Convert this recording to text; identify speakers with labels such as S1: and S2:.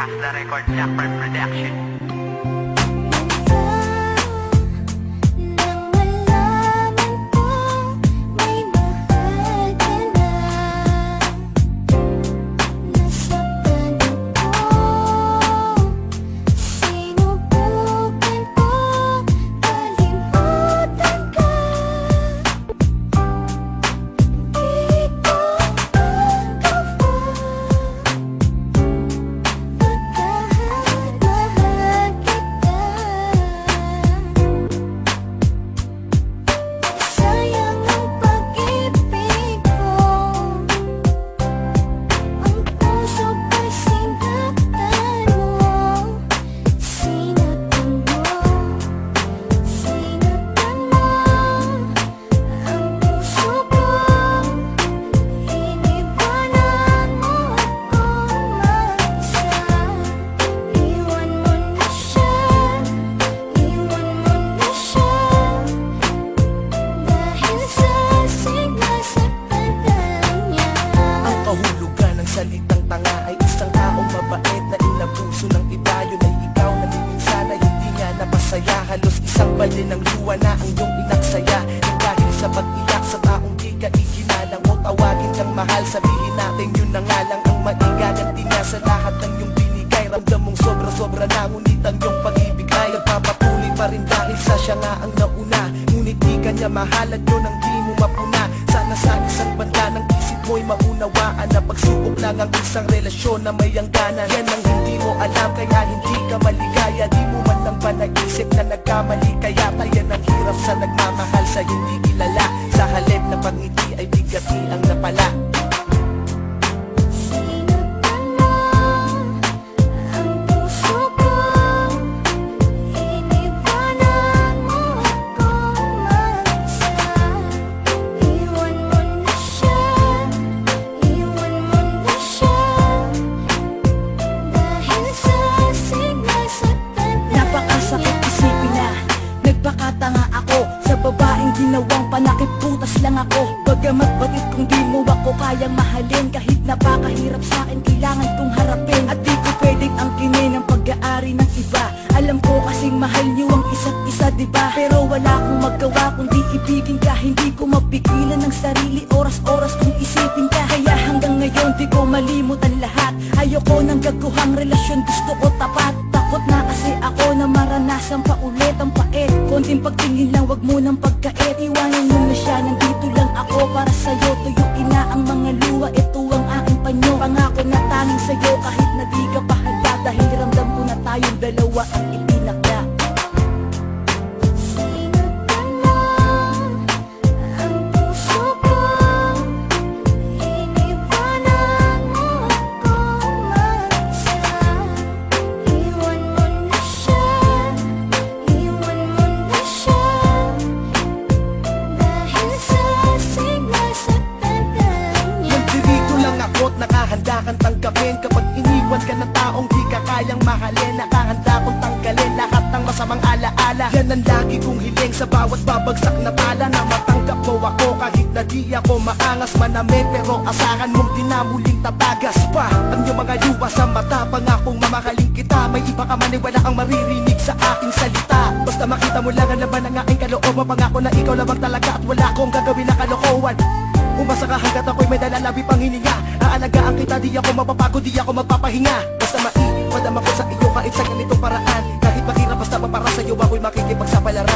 S1: has the record, Blackbird Production.
S2: Salitang tanga ay isang taong mabait na inabuso ng iba. Yun ay ikaw na minsan ay hindi nga napasaya. Halos isang balde ng luha na ang iyong inaksaya. Nang dahil sa pag-iyak sa taong di ka iginalang mo, tawagin kang mahal, sabihin natin yun na nga lang ang maigaganti niya sa lahat ng iyong binigay. Ramdam mong sobra-sobra na, ngunit ang iyong pag-ibig ay nagpapatuloy pa rin dahil sa siya nga ang nauna. Ngunit di ka niya mahal at yun ang di mo mapuna. Sana sa isang banda ng isip mo'y maunawaan na pagsubok lang ang isang relasyon na may hangganan. Yan ang hindi mo alam kaya hindi ka maligaya. Di mo man lang ba naisip na nagkamali, kaya tayan ang hirap sa nagmamahal sa hindi kilala. Sa halip na pangiti ay bigati ang napala.
S3: Nagpakatanga ako sa babaeng ginawang panakip, putas lang ako. Bagamat batid kung di mo ako kayang mahalin, kahit napakahirap sa'kin kailangan kong harapin. At di ko pwedeng angkinin ang pag-aari ng iba. Alam ko kasing mahal niyo ang isa't isa, diba? Pero wala akong magawa kundi ibigin ka. Hindi ko mapigilan ng sarili, oras-oras kong isipin ka. Kaya hanggang ngayon di ko malimutan lahat. Ayoko ng gaguhang relasyon, gusto ko tapat. Takot na kasi ako na maranasan pa ulit ang pait. Konting pagtingin lang, wag mo ng pagkait. Iwanan mo na siya, nandito lang ako para sa'yo. Tuyuin na ang mga luha, ito ang aking panyo. Pangako na tanging sa'yo kahit na di ka pahalda. Dahil ramdam ko na tayong dalawa ang itinakda.
S2: Nakahanda kang tanggapin kapag iniwan ka ng taong di ka kayang mahalin. Nakahanda kong tanggalin lahat ng masamang alaala. Yan ang lagi kong hiling sa bawat babagsak na pala, na matanggap mo ako kahit na di ako maangas manamit. Pero asahan mong di na muling tatagas pa ang iyong mga luha sa mata. Pangakong mamahalin kita, may iba ka man ay wala kang maririnig sa aking salita. Basta makita mo lang ang laban ng aking kalooban. Pangako na ikaw labang talaga at wala akong gagawin na kalokohan. Umasa ka hanggat ako'y may dalalabi pang hininga. Aalagaan kita, di ako mapapagod, di ako magpapahinga. Basta maipadama ko sa iyo kahit sa ganitong paraan. Kahit mahirap basta para sa'yo ako'y makikipagsapalaran.